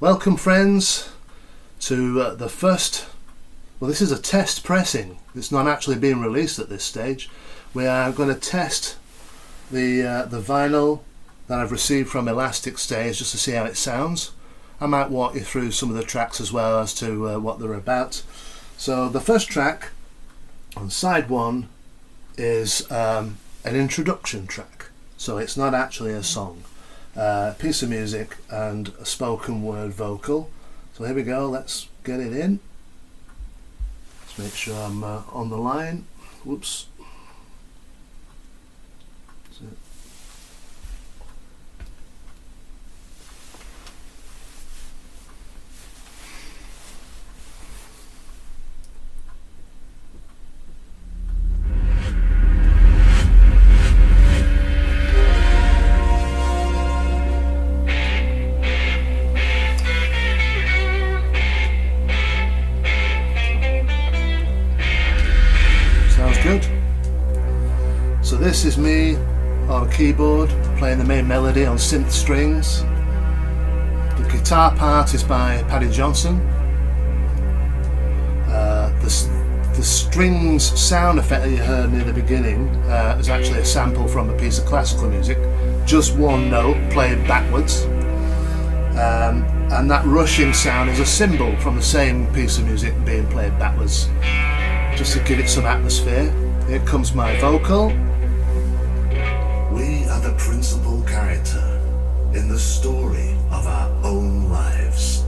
Welcome friends to the first, well this is a test pressing, it's not actually being released at this stage. We are going to test the vinyl that I've received from Elastic Stage just to see how it sounds. I might walk you through some of the tracks as well as to what they're about. So the first track on side one is an introduction track, so it's not actually a song. Piece of music and a spoken word vocal. So here we go, let's get it in. Let's make sure I'm on the line. Whoops. That's it. Good. So this is me on a keyboard playing the main melody on synth strings. The guitar part is by Paddy Johnson. The strings sound effect that you heard near the beginning is actually a sample from a piece of classical music, just one note played backwards, and that rushing sound is a cymbal from the same piece of music being played backwards, just to give it some atmosphere. Here comes my vocal. We are the principal character in the story of our own lives.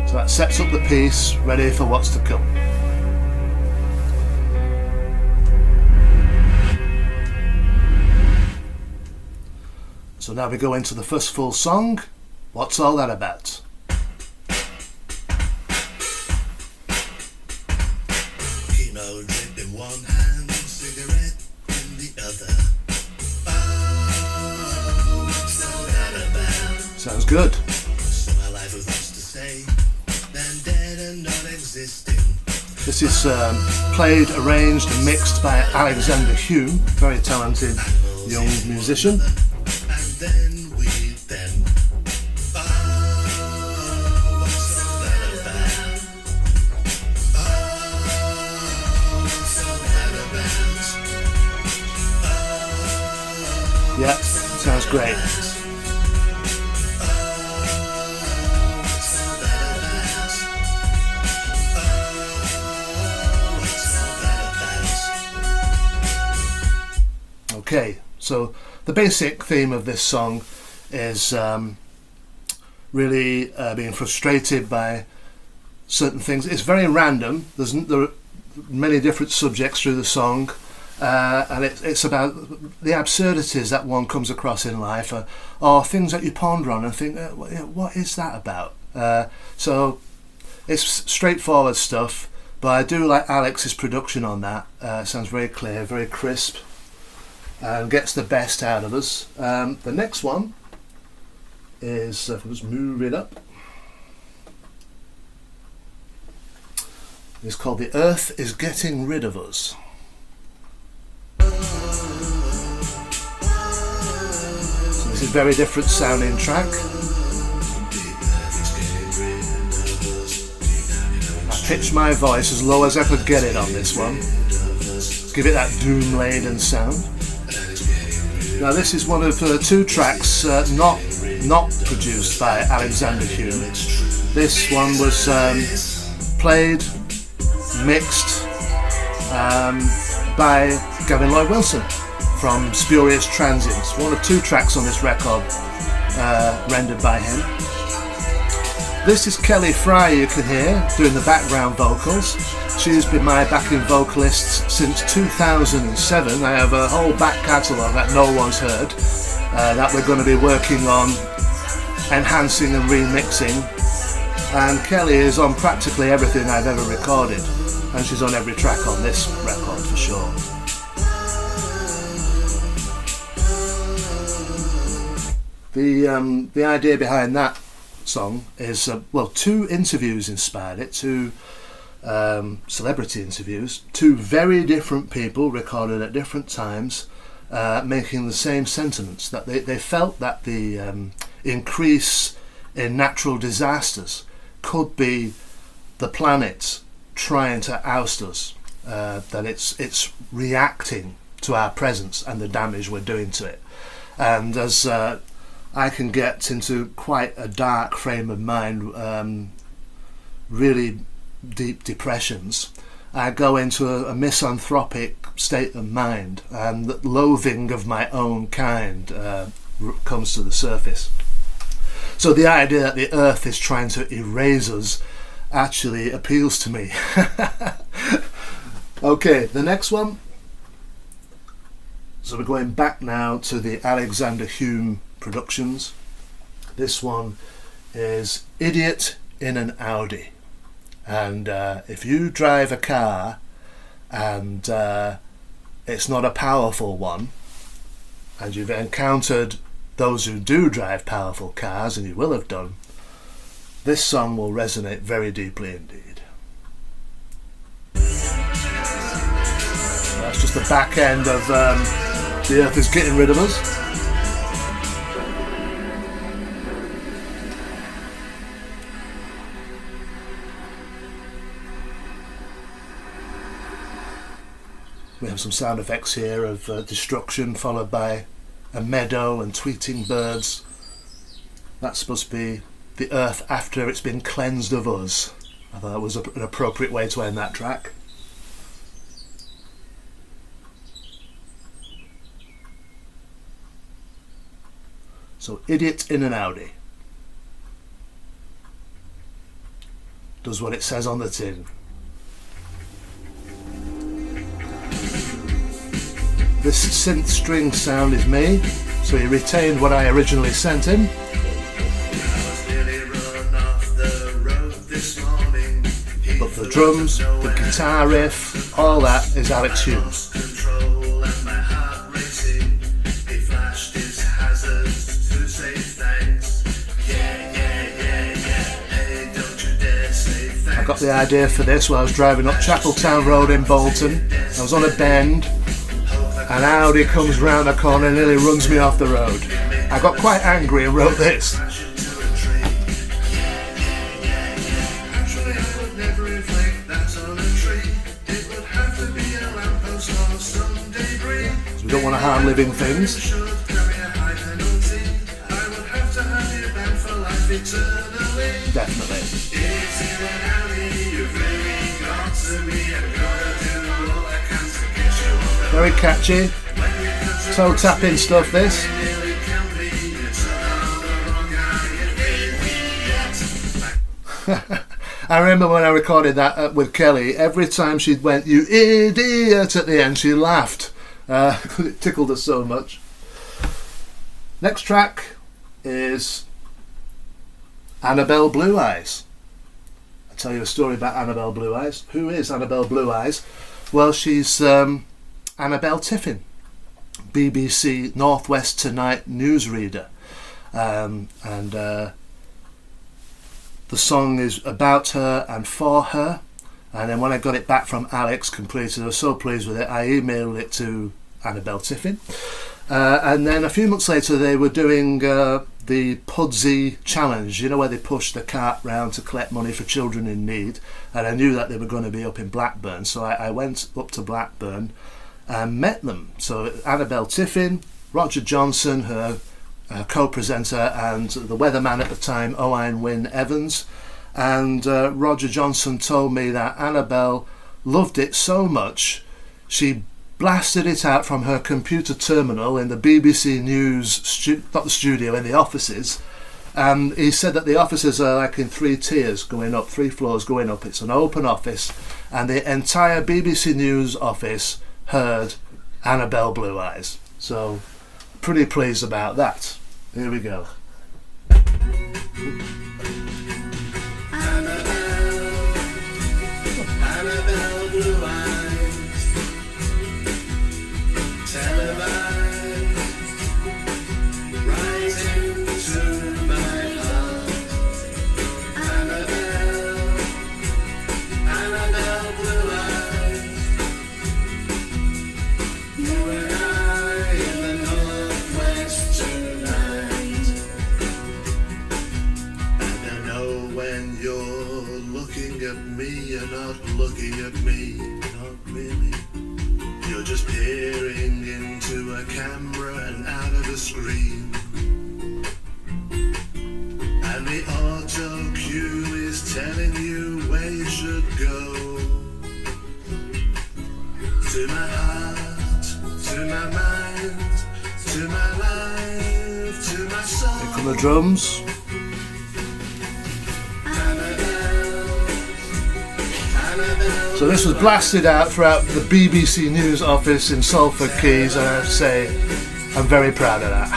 So that sets up the piece, ready for what's to come. So now we go into the first full song. What's all that about? One hand, cigarette in the other. Oh, what's all that about? Sounds good. So my life was much to say, then dead and non-existing. This is played, arranged and mixed by Alexander Hume, very talented young musician. And then we then. Oh, what's all that about? Yeah, sounds great. Okay, so the basic theme of this song is really being frustrated by certain things. It's very random. There are many different subjects through the song. And it's about the absurdities that one comes across in life, or things that you ponder on and think, what is that about? So it's straightforward stuff, but I do like Alex's production on that. It sounds very clear, very crisp, and gets the best out of us. The next one is, if I just move it up, it's called The Earth is Getting Rid of Us. It's a very different sounding track. I pitched my voice as low as I could get it on this one. Give it that doom-laden sound. Now this is one of two tracks not produced by Alexander Hume. This one was played, mixed by Gavin Lloyd Wilson from Spurious Transients. One of two tracks on this record rendered by him. This is Kelly Fry, you can hear, doing the background vocals. She's been my backing vocalist since 2007. I have a whole back catalogue that no one's heard that we're going to be working on enhancing and remixing. And Kelly is on practically everything I've ever recorded, and she's on every track on this record for sure. The idea behind that song is, two interviews inspired it, two celebrity interviews, two very different people recorded at different times, making the same sentiments, that they felt that the increase in natural disasters could be the planet trying to oust us, that it's reacting to our presence and the damage we're doing to it. And as I can get into quite a dark frame of mind, really deep depressions, I go into a misanthropic state of mind, and the loathing of my own kind comes to the surface. So the idea that the earth is trying to erase us actually appeals to me. Okay, the next one. So we're going back now to the Alexander Hume productions. This one is Idiot in an Audi. And if you drive a car and it's not a powerful one, and you've encountered those who do drive powerful cars, and you will have done, this song will resonate very deeply indeed. That's just the back end of The Earth is Getting Rid of Us. We have some sound effects here of destruction, followed by a meadow and tweeting birds. That's supposed to be the earth after it's been cleansed of us. I thought that was an appropriate way to end that track. So, Idiot in an Audi does what it says on the tin. This synth string sound is me, so he retained what I originally sent him. But the drums, the guitar riff, all that is Alex Hume. I got the idea for this while I was driving up Chapeltown Road in Bolton. I was on a bend. An Audi comes round the corner and nearly runs me off the road. I got quite angry and wrote this. So we don't want to harm living things. Definitely. Very catchy, toe tapping stuff this. I remember when I recorded that with Kelly, every time she went, "You idiot," at the end, she laughed. It tickled us so much. Next track is Annabelle Blue Eyes. I'll tell you a story about Annabelle Blue Eyes. Who is Annabelle Blue Eyes? Well, she's Annabelle Tiffin, BBC Northwest Tonight newsreader, and the song is about her and for her. And then when I got it back from Alex completed, I was so pleased with it, I emailed it to Annabelle Tiffin, and then a few months later they were doing the Pudsey Challenge, you know, where they push the cart round to collect money for children in need, and I knew that they were going to be up in Blackburn, so I went up to Blackburn and met them. So Annabelle Tiffin, Roger Johnson, her co-presenter, and the weatherman at the time, Owain Wynne Evans. And Roger Johnson told me that Annabelle loved it so much she blasted it out from her computer terminal in the BBC News, not the studio, in the offices. And he said that the offices are like in 3 tiers going up, 3 floors going up. It's an open office, and the entire BBC News office heard Annabelle Blue Eyes. So pretty pleased about that. Here we go. Annabelle Blue Eyes, televised, right into my heart. Annabelle Blue Eyes, you and I in the Northwest tonight. screen, and the auto cue is telling you where you should go. To my heart, to my mind, to my life, to my soul. Here come the drums. So this was blasted out throughout the BBC News office in Salford Quays, and I have to say I'm very proud of that.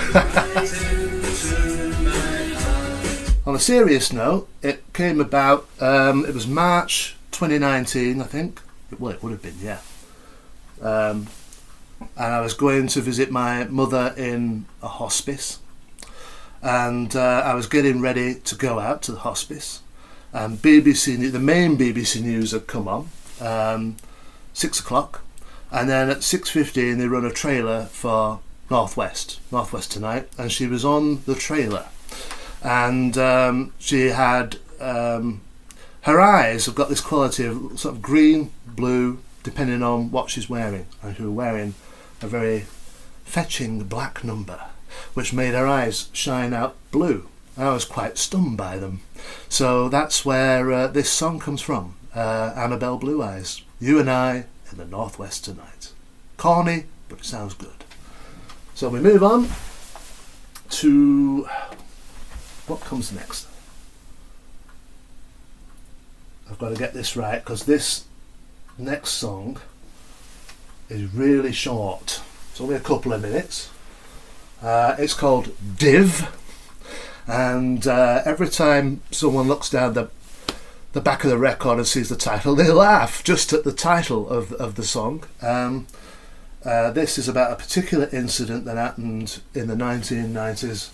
On a serious note, it came about, it was March 2019, I think. Well, it would have been, yeah. And I was going to visit my mother in a hospice, and I was getting ready to go out to the hospice, and the main BBC News had come on, 6 o'clock, and then at 6:15 they run a trailer for North West Tonight, and she was on the trailer, and she had her eyes have got this quality of sort of green, blue, depending on what she's wearing, and she was wearing a very fetching black number, which made her eyes shine out blue. I was quite stunned by them. So that's where this song comes from, Annabelle Blue Eyes. You and I in the Northwest Tonight. Corny, but it sounds good. So we move on to what comes next. I've got to get this right, because this next song is really short. It's only a couple of minutes. It's called Div, and every time someone looks down the back of the record and sees the title, they laugh just at the title of the song. This is about a particular incident that happened in the 1990s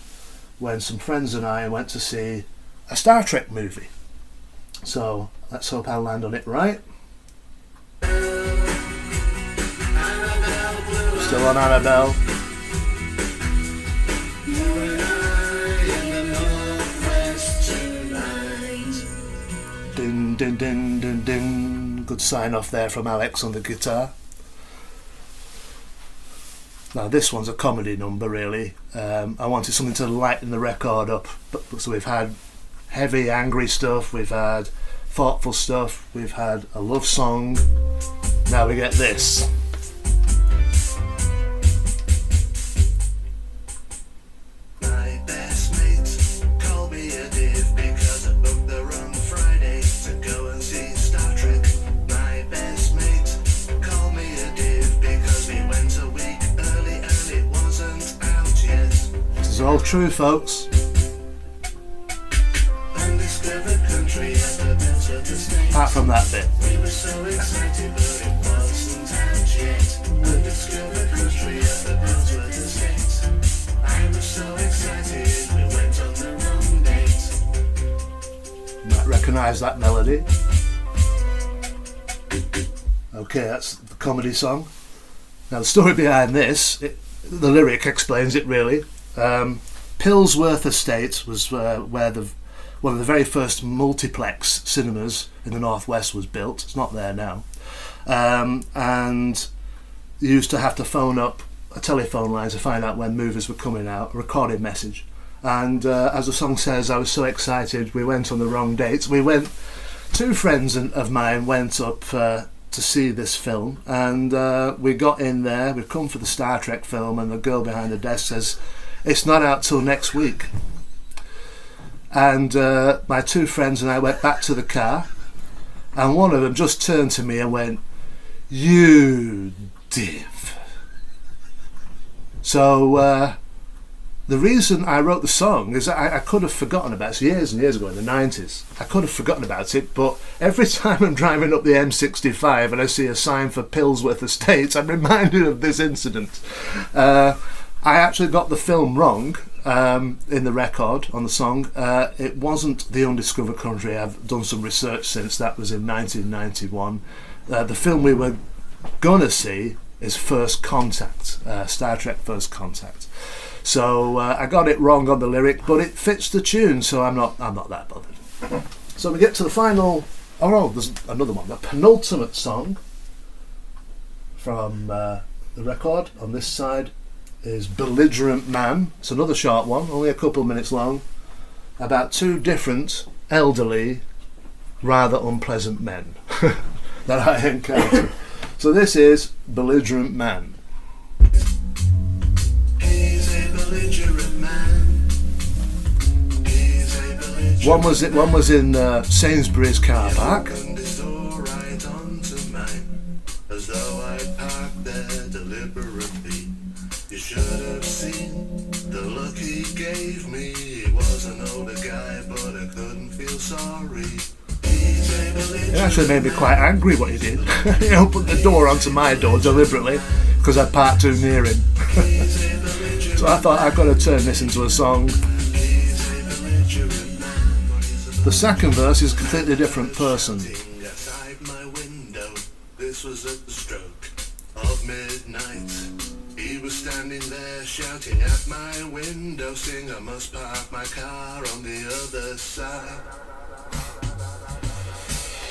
when some friends and I went to see a Star Trek movie. So let's hope I'll land on it right. Still on Annabelle. Ding, ding, ding, ding, ding. Good sign off there from Alex on the guitar. Now this one's a comedy number, really. I wanted something to lighten the record up. So we've had heavy, angry stuff, we've had thoughtful stuff, we've had a love song. Now we get this. My best mate called me a div because I booked the wrong Friday to go and see Star Trek. My best mate called me a div because we went a week early and it wasn't out yet. This is all true, folks. Undiscovered country at the belt of the state. Apart from that bit. We were so excited but it wasn't out yet. Undiscovered country at the belt of the state. I was so excited we went on the wrong date. You might recognise that melody. Okay, that's the comedy song. Now the story behind this, the lyric explains it really. Pillsworth Estate was where one of the very first multiplex cinemas in the Northwest was built. It's not there now. And you used to have to phone up a telephone line to find out when movies were coming out, a recorded message. And as the song says, I was so excited we went on the wrong dates. Two friends of mine went up to see this film, and we got in there, we'd come for the Star Trek film, and the girl behind the desk says, it's not out till next week. And my two friends and I went back to the car, and one of them just turned to me and went, "You div." So the reason I wrote the song is that I could have forgotten about it. It's years and years ago in the 90s. I could have forgotten about it, but every time I'm driving up the M65 and I see a sign for Pillsworth Estates, I'm reminded of this incident. I actually got the film wrong in the record on the song. It wasn't The Undiscovered Country. I've done some research since. That was in 1991. The film we were going to see is First Contact, Star Trek First Contact. So I got it wrong on the lyric, but it fits the tune, so I'm not that bothered. So we get to the final. Oh no, there's another one. The penultimate song from the record on this side is Belligerent Man. It's another short one, only a couple of minutes long, about two different, elderly, rather unpleasant men that I encountered. So this is Belligerent Man. He's a belligerent man. He's a belligerent One was in Sainsbury's car park. opened his door right onto mine, as though I'd parked there deliberately. You should have seen the look he gave me. He was an older guy, but I couldn't feel sorry. He's a belligerent It actually made me quite angry what he did. He opened the door onto my door deliberately because I parked too near him. So I thought I've got to turn this into a song. The second verse is a completely different person. outside my window. This was at the stroke of midnight. He was standing there shouting at my window, saying I must park my car on the other side.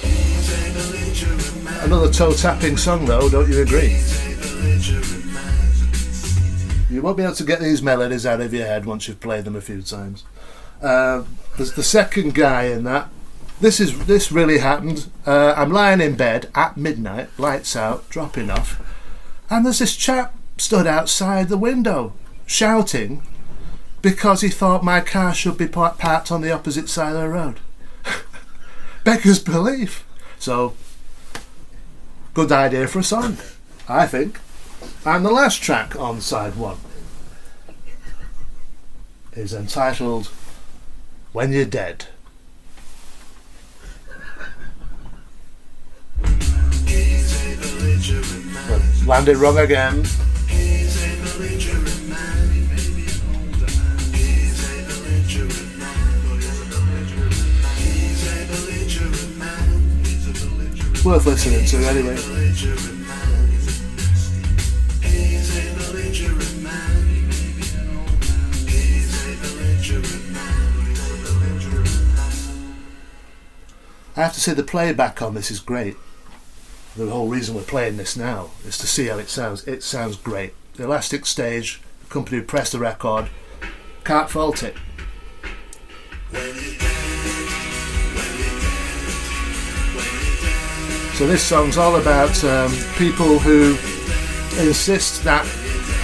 He's a belligerent man. Another toe-tapping song though, don't you agree? He's a belligerent man. You won't be able to get these melodies out of your head once you've played them a few times. There's the second guy in that. This really happened. I'm lying in bed at midnight, lights out, dropping off, and there's this chap stood outside the window shouting because he thought my car should be parked on the opposite side of the road. Beggars belief. So, good idea for a song, I think. And the last track on side one is entitled When You're Dead. He's a belligerent man. Landed wrong again. He's a belligerent man. He may be an older man. He's a belligerent man. He's a belligerent man. He's a belligerent man. He's a belligerent Worth listening to anyway. belligerent man. He's a belligerent man. He may be an old man. He's a belligerent man. He's a belligerent man. I have to say the playback on this is great. The whole reason we're playing this now is to see how it sounds. It sounds great. The elastic stage, the company who pressed the record, can't fault it. So this song's all about people who insist that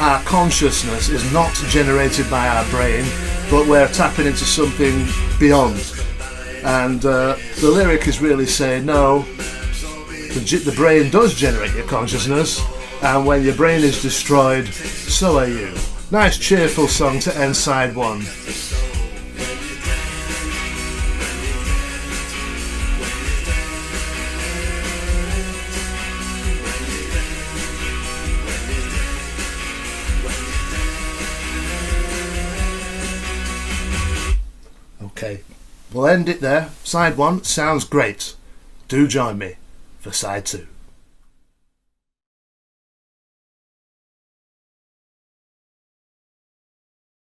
our consciousness is not generated by our brain, but we're tapping into something beyond. And the lyric is really saying, no, the brain does generate your consciousness, and when your brain is destroyed, so are you. Nice cheerful song to end side one. Okay, we'll end it there. Side one sounds great. Do join me for side two.